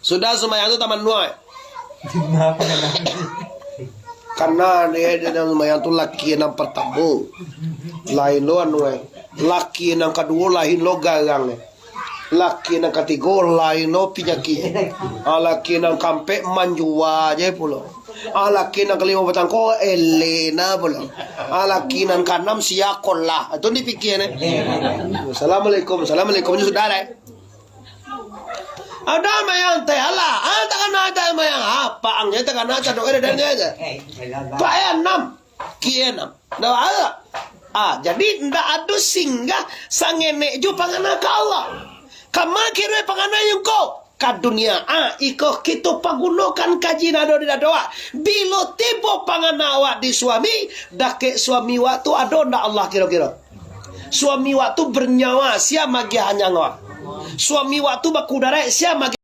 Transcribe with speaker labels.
Speaker 1: Sudah semayang itu taman nuai. Karena dia semayang itu laki yang pertama. Lain lo anu laki yang kedua lain lo garang. Laki yang ketiga lain lo penyakit. Laki yang keempat manjua aja pulo. Laki yang kelima batangko Elena pulo. Laki yang keenam siakolah. Itu dipikirnya. Assalamualaikum. Assalamualaikum sudah deh. Ada mayang teh ala, takkan ada mayang apa angnya takkan ada doa dan aja. Pak 6, kian 6. Dah ada. Jadi ndak ada singgah sangene ju pangana ka Allah. Kama kira pangana yung ko ka dunia. Iko kita pagunokan kaji nado di doa. Bilo tibo pangana awak di suami, dake suami waktu ado ndak Allah kira-kira. Suami waktu bernyawa sia magi hanya ngawak. Suami waktu bakudara sia magi